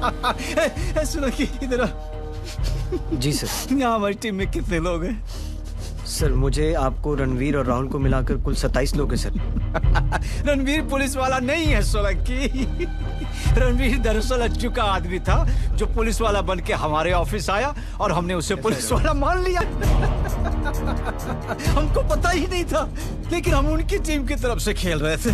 सुनो कि इधर जी सर। यहाँ हमारी टीम में कितने लोग हैं? सर मुझे, आपको, रणवीर और राहुल को मिलाकर कुल 27 लोग हैं सर। रणवीर पुलिस वाला नहीं है सोलंकी। रणवीर दरअसल अज्जू का आदमी था जो पुलिस वाला बन के हमारे ऑफिस आया और हमने उसे पुलिस वाला मान लिया। हमको पता ही नहीं था, लेकिन हम उनकी टीम की तरफ से खेल रहे थे।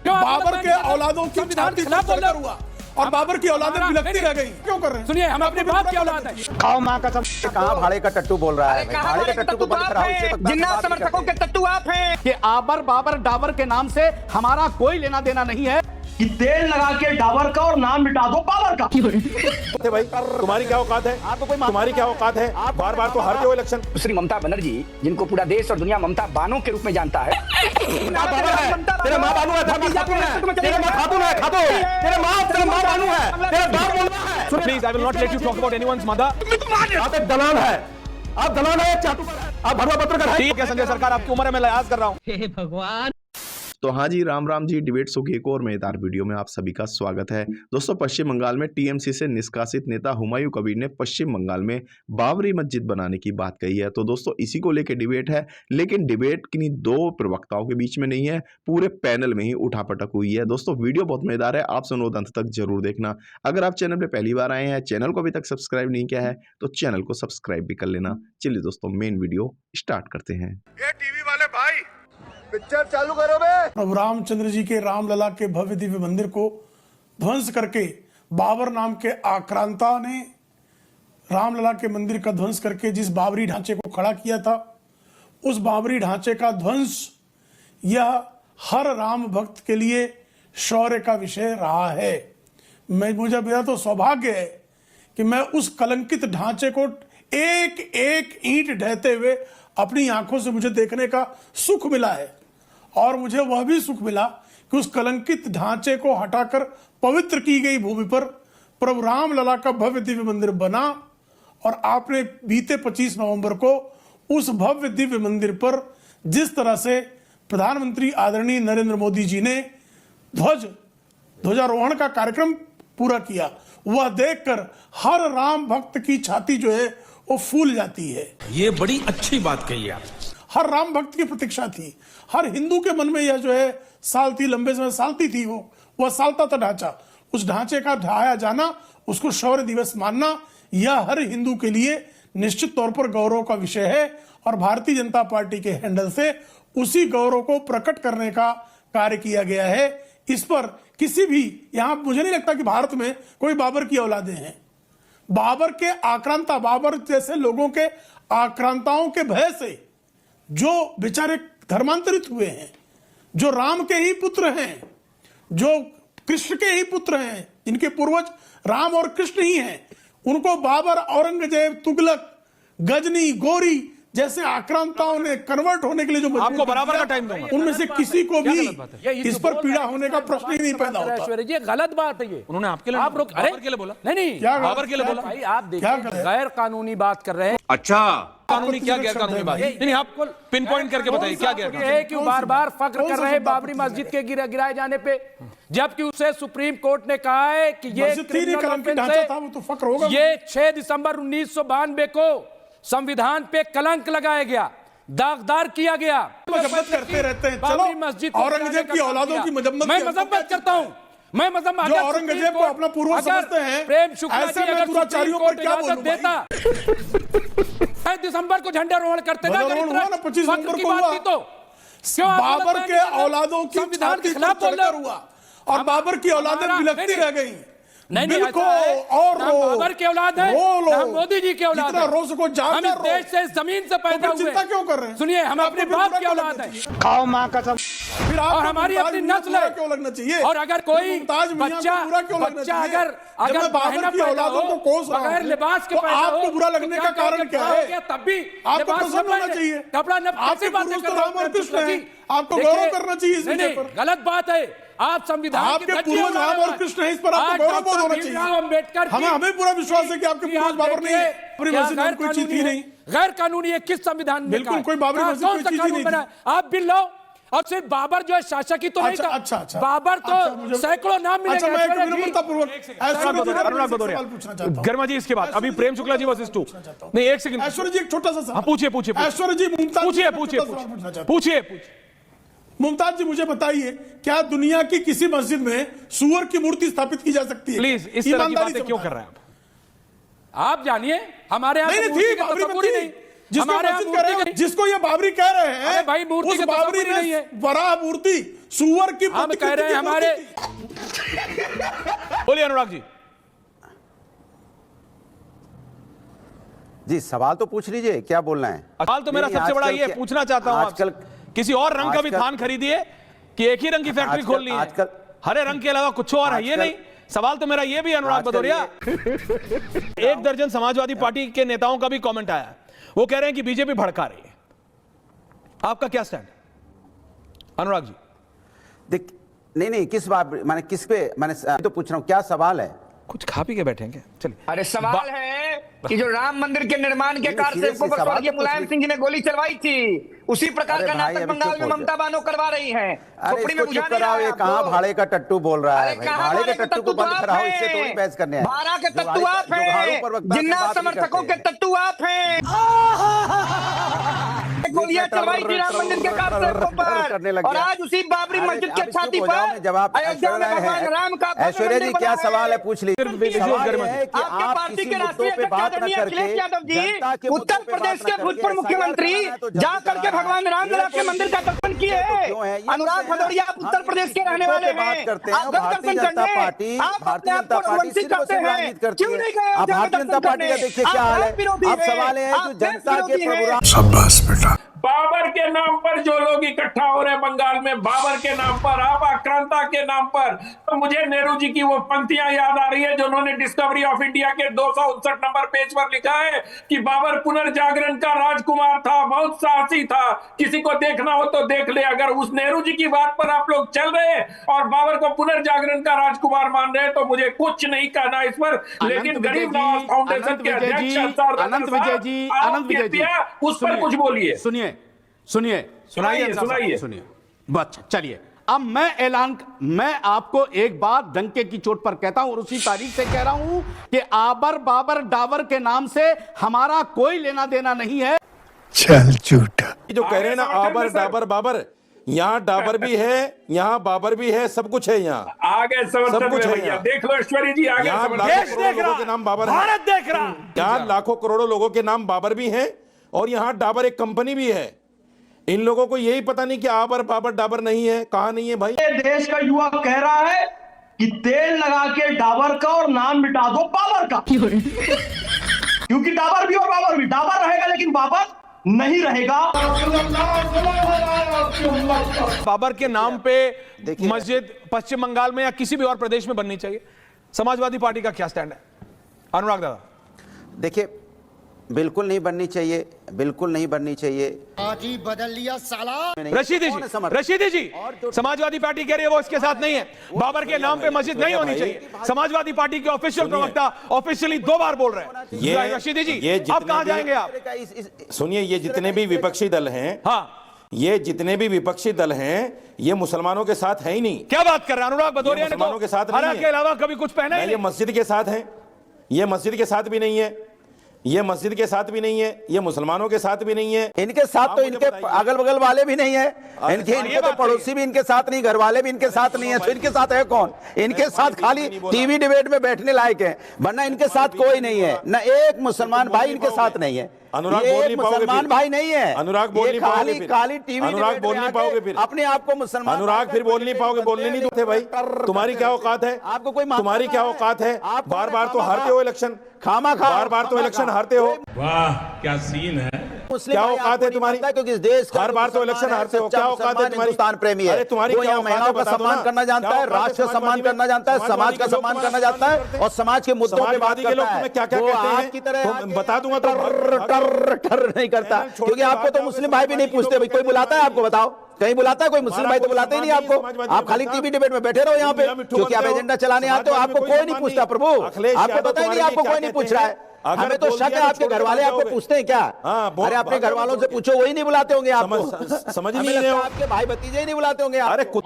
बाबर के औलादों की छाती पर चढ़कर हुआ और बाबर की औलादें बिलखती रह गई। क्यों कर रहे हैं? सुनिए, हम अपने बाप की औलाद है। खाओ माँ कसम, कहाँ भाड़े का टट्टू बोल रहा है? भाड़े का टट्टू को बंद कराओ। जिन्ना समर्थकों के टट्टू आप हैं कि आबर बाबर डाबर के नाम से हमारा कोई लेना देना नहीं है कि तेल लगा के डाबर का और नाम मिटा दो बाबर का। भाई तुम्हारी क्या औकात है? आपको कोई तुम्हारी क्या औकात है? आप बार बार तो हारते हो इलेक्शन। श्री ममता बनर्जी, जिनको पूरा देश और दुनिया ममता बानो के रूप में जानता है। तेरे माँ बानू है, तेरे माँ खातून है, खातो। तेरे माँ बानू है, तेरा बाप बोल रहा है। Please, I will not let you talk about anyone's mother. आप एक दलाल है, आप दलाल है, चाटुकार है, आप भरवा पत्रकार है। ठीक है संजय सरकार, आपकी उम्र है, मैं लिहाज कर रहा हूँ। हे भगवान। तो हाँ जी, राम राम जी। डिबेट शो की एक और मजेदार वीडियो में आप सभी का स्वागत है। दोस्तों, पश्चिम बंगाल में टीएमसी से निष्कासित नेता हुमायूं कबीर ने पश्चिम बंगाल में बाबरी मस्जिद बनाने की बात कही है। तो दोस्तों, इसी को लेकर डिबेट है, लेकिन डिबेट किन्हीं दो प्रवक्ताओं के बीच में नहीं है, पूरे पैनल में ही उठापटक हुई है। दोस्तों, वीडियो बहुत मजेदार है, आप सुनो अंत तक जरूर देखना। अगर आप चैनल पर पहली बार आए हैं, चैनल को अभी तक सब्सक्राइब नहीं किया है, तो चैनल को सब्सक्राइब भी कर लेना। चलिए दोस्तों, मेन वीडियो स्टार्ट करते हैं। ये टीवी वाले भाई, पिक्चर चालू करो बे। अब रामचंद्र जी के रामलला के भव्य दिव्य मंदिर को ध्वंस करके बाबर नाम के आक्रांता ने रामलला के मंदिर का ध्वंस करके जिस बाबरी ढांचे को खड़ा किया था, उस बाबरी ढांचे का ध्वंस यह हर राम भक्त के लिए शौर्य का विषय रहा है। मुझे मेरा तो सौभाग्य है कि मैं उस कलंकित ढांचे को एक एक ईंट ढहते हुए अपनी आंखों से मुझे देखने का सुख मिला है। और मुझे वह भी सुख मिला कि उस कलंकित ढांचे को हटाकर पवित्र की गई भूमि पर प्रभु रामलला का भव्य दिव्य मंदिर बना। और आपने बीते 25 नवंबर को उस भव्य दिव्य मंदिर पर जिस तरह से प्रधानमंत्री आदरणीय नरेंद्र मोदी जी ने ध्वजारोहण का कार्यक्रम पूरा किया, वह देखकर हर राम भक्त की छाती जो है वो फूल जाती है। ये बड़ी अच्छी बात कही आप। हर राम भक्त की प्रतीक्षा थी, हर हिंदू के मन में यह जो है सालती, लंबे समय सालती थी, वह सालता था ढांचा। उस ढांचे का ढाया जाना, उसको शौर्य दिवस मानना, यह हर हिंदू के लिए निश्चित तौर पर गौरव का विषय है। और भारतीय जनता पार्टी के हैंडल से उसी गौरव को प्रकट करने का कार्य किया गया है। इस पर किसी भी, यहां मुझे नहीं लगता कि भारत में कोई बाबर की औलादें हैं। बाबर के आक्रांता, बाबर जैसे लोगों के आक्रांताओं के भय से जो बेचारे धर्मांतरित हुए हैं, जो राम के ही पुत्र हैं, जो कृष्ण के ही पुत्र हैं, जिनके पूर्वज राम और कृष्ण ही हैं, उनको बाबर, औरंगजेब, तुगलक, गजनी, गोरी जैसे आक्रांताओं ने कन्वर्ट होने के लिए जो आपको बराबर का टाइम दूंगा, उनमें से किसी को भी इस पर पीड़ा होने का प्रश्न ही नहीं पैदा होता। ये गलत बात है। ये उन्होंने आपके लिए, आप लोग बाबर के लिए बोला नहीं, क्या बाबर के लिए बोला भाई, आप देखिए गैर कानूनी बात कर रहे हैं। अच्छा, कानूनी क्या गैर कानूनी बात? नहीं, आप पिन पॉइंट करके बताइए क्या गैर कानूनी है। क्यों बार बार फख्र कर रहे हैं बाबरी मस्जिद के गिराए जाने पे, जबकि उसे सुप्रीम कोर्ट ने कहा है कि ये तो ये 6 दिसंबर 1992 को संविधान पे कलंक लगाया गया, दागदार किया गया। मजम्मत करते रहते हैं। चलो, मस्जिद औरंगजेब की औलादों की मजम्मत, मैं मजम्मत करता हूं। मैं मजम्मत, जो औरंगजेब को अपना पूर्वज समझते हैं, प्रेम शुक्ला ऐसे में दुराचारियों पर क्या बोलूं देता। 6 दिसंबर को झंडा रोहण करते ना, 25 नवंबर को हुआ तो बाबर के औलादों की संविधान के छाती खिलाफ पर चढ़कर हुआ और बाबर की औलादें बिलखती रह गई। बिल्कुल, और बाबर की औलाद है, मोदी जी की औलाद है। रोज को हम इस देश से, जमीन से पैदा हुए। चिंता क्यों कर रहे हैं? सुनिए, हम अपने बाप की औलाद है। खाओ माँ कसम। फिर और हमारी अपनी नस्ल है। क्यों लगना चाहिए? और अगर कोई बच्चा अगर बाबर की औलादों को कोस रहा बगैर लिबास के तो आपको बुरा लगने का कारण क्या है? तब भी आपको प्रसन्न होना चाहिए। कपड़ा आपके पूर्वज तो राम और कृष्ण हैं, आपको गौरव करना चाहिए इस विषय पर। गलत बात है। आप संविधान आपके पूर्वज राम और कृष्ण है, इस पर आपको गौरव बोध होना चाहिए। अम्बेडकर, हमें पूरा विश्वास है कि आपके पूर्वज बाबर नहीं है, कोई चीज थी नहीं। गैर कानूनी है किस संविधान में बिल्कुल, कहा है? कोई बाबरी कहा मस्जिद कौन कोई सा चीज ही कानून नहीं बना है? आप बिल लो। और सिर्फ बाबर जो है शासक ही तो नहीं था। अच्छा। बाबर तो सैकड़ों नाम मिलेंगे। अच्छा, मैं ऐश्वर्या जी। विनम्रतापूर्वक ऐश्वर्या जी अनुराग भदौरिया, सवाल पूछना चाहता हूं। गर्मा जी इसके बाद अभी प्रेम शुक्ला जी वर्सेस 2। नहीं, एक सेकंड। ऐश्वर्या जी एक छोटा सा हाँ, सवाल। पूछिए ऐश्वर्या जी मुमताज पूछिए। मुमताज जी मुझे बताइए, क्या दुनिया की किसी मस्जिद में सुअर की मूर्ति स्थापित की जा सकती है? प्लीज इस तरह की बातें क्यों कर रहे हैं आप जानिए हमारे यहाँ नहीं तो थी मूर्ति का बाबरी तस्वुर ही में नहीं। थी। जिसको हमारे यहाँ मस्जिद कह रहे मूर्ति हैं, जिसको ये बाबरी कह रहे हैं, अरे भाई मूर्ति उस का बाबरी तस्वुर ही नहीं है। वराह मूर्ति सुअर की हम कह रहे हैं हमारे। बोलिए अनुराग जी। जी सवाल तो पूछ लीजिए, क्या बोलना है? सवाल तो मेरा नहीं, सबसे बड़ा आजकल ये क्या- पूछना चाहता हूं आजकल आपसे, किसी और रंग का भी थान खरीदिए कि एक ही रंग की फैक्ट्री आजकल- खोलनी है? आजकल- हरे रंग के अलावा कुछ और है ये आजकल- नहीं। सवाल तो मेरा ये भी अनुराग भदौरिया। 1 दर्जन समाजवादी पार्टी के नेताओं का भी कमेंट आया, वो कह रहे हैं कि बीजेपी भड़का रही है। आपका क्या स्टैंड अनुराग जी? देख, नहीं किस बात, मैंने किस पे, मैंने तो पूछ रहा हूँ, क्या सवाल है? कुछ खा पी के बैठे हैं क्या? चलिए। अरे सवाल है कि जो राम मंदिर के निर्माण के कार्य सीरियसली सेवकों पर सवाल स्वर्गीय तो मुलायम पूछ सिंह जी ने गोली चलवाई थी, उसी प्रकार अरे का भाई, नाटक अभी बंगाल चुप में हो ममता बानो करवा रही हैं। अरे खोपड़ी में इसको बुझा चुप नहीं कराओ, रहा ये है कहाँ आपको। भाड़े का टट्टू बोल रहा है अरे भाई? कहाँ भाड़े के भाड़े टट्टू को बंद आप कराओ, हैं? इससे थोड़ी बहस करने हैं। भाड़ा के जो टट्टू आप जो भाड़ों हैं, पर वक्ता से जिन्ना बात नहीं समर्थकों के करते। टट्टू आप हैं। गोलियां चलवाई थी राम मंदिर के कार्य सेवकों करने लग पर, और गया। आज उसी बाबरी अरे, मस्जिद की अब चुप छाती हो जाओ, पर मैं जवाब अयोध्या में भगवान राम का ऐश्वर्या जी क्या सवाल है, पूछ लीजिए। विजुअल सवाल गर्मा ये जी। है कि आपके आप पार्टी किसी के मुद्दों राष्ट्रीय पे अध्यक्ष बात न आदरणीय करके, अखिलेश यादव जी जनता के उत्तर मुद्दों पे प्रदेश बात न के भूतपूर्व करके मुख्यमंत्री SIR कराना है तो जा जल्दी करके कराना है। भगवान रामलला के ये मंदिर का दर्शन किए। क्यों है? ये अनुराग तो है ना। भदौरिया आप उत्तर हम प्रदेश के किसी रहने मुद्दों वाले पे बात हैं, करते हैं, आप गए भारतीय दर्शन जनता करने, पार्टी आप अपने भारतीय आप जनता को पार्टी वंचित सिर्फ और करते सिर्फ हैं। राजनीति करती क्यों है। नहीं गए अब अयोध्या में भारतीय जनता दर्शन पार्टी का करने? देखिए आप क्या हाल देश विरोधी है। अब हैं, सवाल है आप जो देश जनता के विरोधी हैं। प्रभु शाबाश बेटा। बाबर के नाम पर जो लोग इकट्ठा हो रहे हैं बंगाल में, बाबर के नाम पर, आप आक्रांता के नाम पर, तो मुझे नेहरू जी की वो पंक्तियां याद आ रही है जो उन्होंने डिस्कवरी ऑफ इंडिया के 259 नंबर पेज पर लिखा है कि बाबर पुनर्जागरण का राजकुमार था, बहुत साहसी था, किसी को देखना हो तो देख ले। अगर उस नेहरू जी की बात पर आप लोग चल रहे हैं और बाबर को पुनर्जागरण का राजकुमार मान रहे हैं तो मुझे कुछ नहीं कहना इस पर। लेकिन गरीब नवाज फाउंडेशन के अध्यक्ष अनंत विजय जी, उस पर कुछ बोलिए। सुनिए सुनाइए। अच्छा चलिए, अब मैं आपको एक बात डंके की चोट पर कहता हूं और उसी तारीख से कह रहा हूं कि आबर बाबर डाबर के नाम से हमारा कोई लेना देना नहीं है। चल झूठा। जो कह रहे हैं ना आबर डाबर बाबर, यहाँ डाबर भी है, यहाँ बाबर भी है, सब कुछ है यहाँ। आगे सब कुछ है भैया, यहाँ। देख लो ऐश्वर्या जी, आगे यहाँ समर्थन। लाखों करोड़ों लोगों के नाम बाबर है। भारत देख रहा। यहाँ लाखों करोड़ों लोगों के नाम बाबर भी हैं और यहाँ डाबर एक कंपनी भी है। इन लोगों को यही पता नहीं कि आबर बाबर डाबर नहीं है। कहाँ नहीं है भाई? देश का युवा कह रहा है कि तेल लगा के डाबर का और नाम मिटा दो बाबर का, क्योंकि डाबर भी और बाबर भी, डाबर रहेगा लेकिन बाबर नहीं रहेगा। बाबर के नाम पे मस्जिद पश्चिम बंगाल में या किसी भी और प्रदेश में बननी चाहिए। समाजवादी पार्टी का क्या स्टैंड है अनुराग दादा? देखिए, बिल्कुल नहीं बननी चाहिए, बिल्कुल नहीं बननी चाहिए। आज ही बदल लिया साला। रशीदी जी, समाजवादी पार्टी कह रही है वो इसके साथ नहीं है, बाबर के नाम पे मस्जिद नहीं होनी चाहिए। समाजवादी पार्टी के ऑफिशियल प्रवक्ता ऑफिशियली 2 बार बोल रहे हैं। रशीदी जी, अब कहां जाएंगे आप? सुनिए, ये जितने भी विपक्षी दल हैं, हाँ, ये जितने भी विपक्षी दल हैं, ये मुसलमानों के साथ है ही नहीं। क्या बात कर रहे हैं अनुराग भदौरिया ने? मुसलमानों के साथ नहीं हरा है। के अलावा कभी कुछ पहना ही ये नहीं। मस्जिद के साथ है, ये मस्जिद के साथ भी नहीं है, ये मस्जिद के साथ भी नहीं है, ये मुसलमानों के साथ भी नहीं है। इनके साथ तो इनके अगल बगल वाले भी नहीं है, इनके तो पड़ोसी भी इनके साथ नहीं, घर वाले भी इनके साथ नहीं है, तो इनके साथ है कौन? इनके साथ खाली टीवी डिबेट में बैठने लायक है, वरना इनके साथ कोई नहीं है। न एक मुसलमान भाई इनके साथ नहीं है। अनुराग ये बोल एक नहीं पाओगे मुसलमान फिर। भाई नहीं है। अनुराग बोल नहीं पाओगे फिर। खाली टीवी अनुराग बोल नहीं पाओगे फिर। अपने आप को मुसलमान। अनुराग फिर बोल नहीं पाओगे, बोलने नहीं देते भाई। तुम्हारी क्या औकात है? आपको कोई तुम्हारी क्या औकात है? बार बार तो हारते हो इलेक्शन, खामा खा, बार बार तो इलेक्शन हारते हो। वाह क्या सीन है। क्या औकात है तुम्हारी? क्योंकि इस देश का हर बार तो इलेक्शन हारते हो। क्या औकात है तुम्हारी? हिंदुस्तान प्रेमी है। अरे तुम्हारी वो क्या यहाँ औकात है? महिलाओं का बता दो सम्मान ना। करना जानता है, राष्ट्र का सम्मान करना जानता है, समाज का सम्मान करना जानता है और समाज के मुद्दों पे बात करता है। क्या क्या कहते हैं आपकी तरह बता दूंगा तो टर नहीं करता, क्योंकि आपको तो मुस्लिम भाई भी नहीं पूछते। भाई कोई बुलाता है आपको? बताओ, कहीं बुलाता है कोई? मुस्लिम भाई तो बुलाते ही नहीं आपको। आप खाली टीवी डिबेट में बैठे रहो यहाँ पे, क्योंकि आप एजेंडा चलाने आते हो। आपको कोई नहीं पूछता प्रभु, आपको पता ही नहीं, आपको कोई नहीं पूछ रहा है। अगर हमें तो बोल शक दिया है तो आपके छोड़ घर वाले के आपको जाओगे। पूछते हैं क्या? हाँ, अरे अपने घर वालों से पूछो, वही नहीं बुलाते होंगे आपको। समझ हमें नहीं रहे लगता हो। है आपके भाई भतीजे ही नहीं बुलाते होंगे अरे आपको।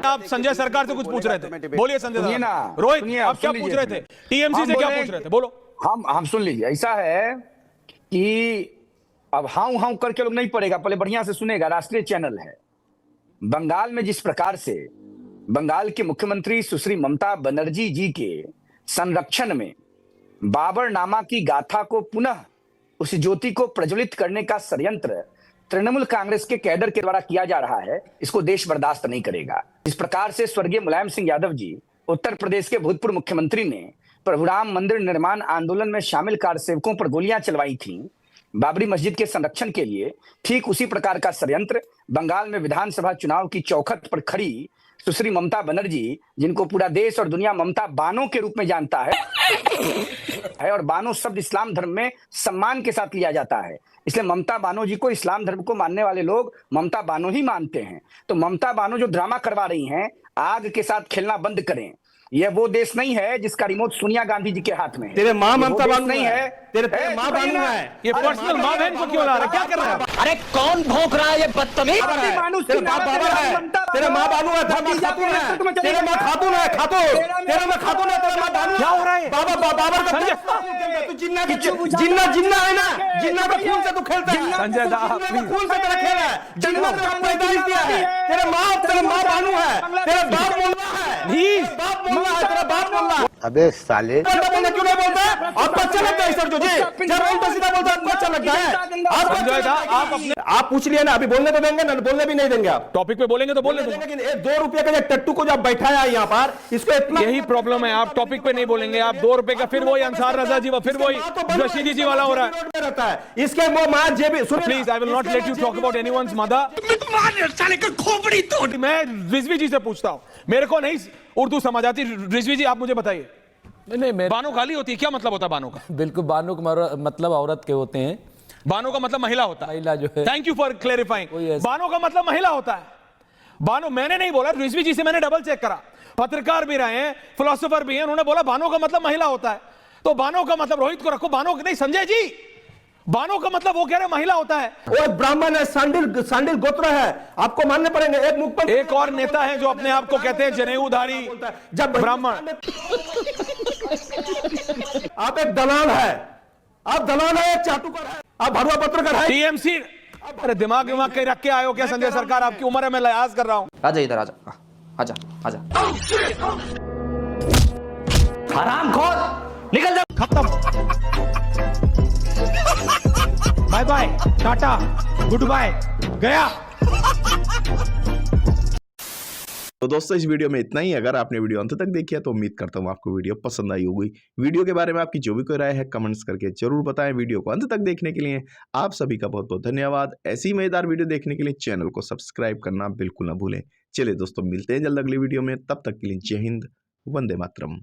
आप संजय सरकार से कुछ पूछ रहे थे, बोलिए संजय सुनिए साहब। ना, रोहित सुनिए, आप आप क्या सुन पूछ लीजिए रहे थे? पहले। टीएमसी हम से क्या बोले- पूछ रहे थे, बोलो। हम सुन लीजिए, ऐसा है कि अब हाउ हाउ करके लोग नहीं पड़ेगा, पहले बढ़िया से सुनेगा, राष्ट्रीय चैनल है। बंगाल में जिस प्रकार से बंगाल के मुख्यमंत्री सुश्री ममता बनर्जी जी के संरक्षण में बाबरनामा की गाथा को पुनः उस ज्योति को प्रज्वलित करने का षड्यंत्र तृणमूल कांग्रेस के कैडर के द्वारा किया जा रहा है, इसको देश बर्दाश्त नहीं करेगा। इस प्रकार से स्वर्गीय मुलायम सिंह यादव जी, उत्तर प्रदेश के भूतपूर्व मुख्यमंत्री, ने प्रभु राम मंदिर निर्माण आंदोलन में शामिल कारसेवकों पर गोलियां चलवाई थीं बाबरी मस्जिद के संरक्षण के लिए। ठीक उसी प्रकार का षड्यंत्र बंगाल में विधानसभा चुनाव की चौखट पर खड़ी सुश्री ममता बनर्जी, जिनको पूरा देश और दुनिया ममता बानो के रूप में जानता है और बानो शब्द इस्लाम धर्म में सम्मान के साथ लिया जाता है, इसलिए ममता बानो जी को इस्लाम धर्म को मानने वाले लोग ममता बानो ही मानते हैं। तो ममता बानो जो ड्रामा करवा रही हैं, आग के साथ खेलना बंद करें। यह वो देश नहीं है जिसका रिमोट सोनिया गांधी जी के हाथ में है। तेरे माँ ममता बानो नहीं है, तेरे माँ बानो है। ये पर्सनल माँ बहन को क्यों ला रहे, क्या कर रहे हैं? अरे कौन भौंक रहा है ये बदतमीज? तेरे बाप बाबर है, तेरे माँ बानू है, तेरे माँ खातून है, तेरे माँ खातून है, खातून, तेरे माँ खातून है, तेरे माँ बानू। क्या हो रहा है? बाबर का तू जिन्ना है ना, जिन्ना का खून से तू खेलता है। संजय दा, जिन्ना का खून से तेरा खेल है, जिन्ना ने तेरा पैदाइश दिया है। तेरे माँ बानू है, तेरा बाप मोल्ला है, बाप मोल्ला है, तेरा बाप मोल्ला है। अबे साले बोलना क्यों नहीं बोलता? आपको अच्छा लगता है सर जो जी? जब उल्टा सीधा बोलता है आपको अच्छा लगता है? आपको संजय दा, आप अपने आप पूछ लिए ना, अभी बोलने तो देंगे ना, बोलने भी नहीं देंगे आप। टॉपिक पे बोलेंगे तो बोलने दो। लेकिन ये 2 रुपए का जो टट्टू को जब बैठाया है यहाँ पर, इसको इतना यही प्रॉब्लम है, आप टॉपिक पे नहीं बोलेंगे, आप 2 रुपए का फिर वही अंसार रजा जी, फिर वही रशीदी जी वाला हो रहा है। रहता है इसके वो माँ जेबी। Please, I will not let you talk about anyone's mother. मैं रिजवी जी से पूछता हूँ, मेरे को नहीं उर्दू समझ आती। रिजवी जी आप मुझे बताइए, नहीं, बानो खाली होती है, क्या मतलब होता है बानो का? बिल्कुल, बानो का मतलब औरत के होते हैं। बानो का मतलब महिला होता है, महिला जो है। Thank you for clarifying. Bano का मतलब महिला होता है। बानो मैंने नहीं बोला, रिजवी जी से मैंने डबल चेक करा, पत्रकार भी रहे हैं, फिलोसोफर भी हैं, उन्होंने बोला बानो का मतलब महिला होता है। तो बानो का मतलब रोहित को रखो, बानो नहीं, संजय जी बानो का मतलब वो कह रहे महिला होता है। वो ब्राह्मण है, सांडिल गोत्र है, आपको मानने पड़ेंगे। एक मुख पर एक और नेता है जो अपने आप को कहते हैं जनेऊधारी जब ब्राह्मण। आप एक दलाल है, आप दलाल है, एक चाटुकर है, आप भरुआ पत्रकार है। टीएमसी, अरे दिमाग कहीं रख के आए हो क्या संजय सरकार? आपकी उम्र है, मैं लिहाज कर रहा हूं। आजा इधर, आजा आजा आजा। हरामखोर, निकल जा। खत्म, bye bye, tata, goodbye, गया। तो दोस्तों इस वीडियो में इतना ही। अगर आपने वीडियो अंत तक देखी है तो उम्मीद करता हूँ आपको वीडियो पसंद आई होगी। वीडियो के बारे में आपकी जो भी कोई राय है कमेंट्स करके जरूर बताएं। वीडियो को अंत तक देखने के लिए आप सभी का बहुत बहुत धन्यवाद। ऐसी मजेदार वीडियो देखने के लिए चैनल को सब्सक्राइब करना बिल्कुल ना भूलें। चलिए दोस्तों, मिलते हैं जल्द अगली वीडियो में, तब तक के लिए जय हिंद, वंदे मातरम।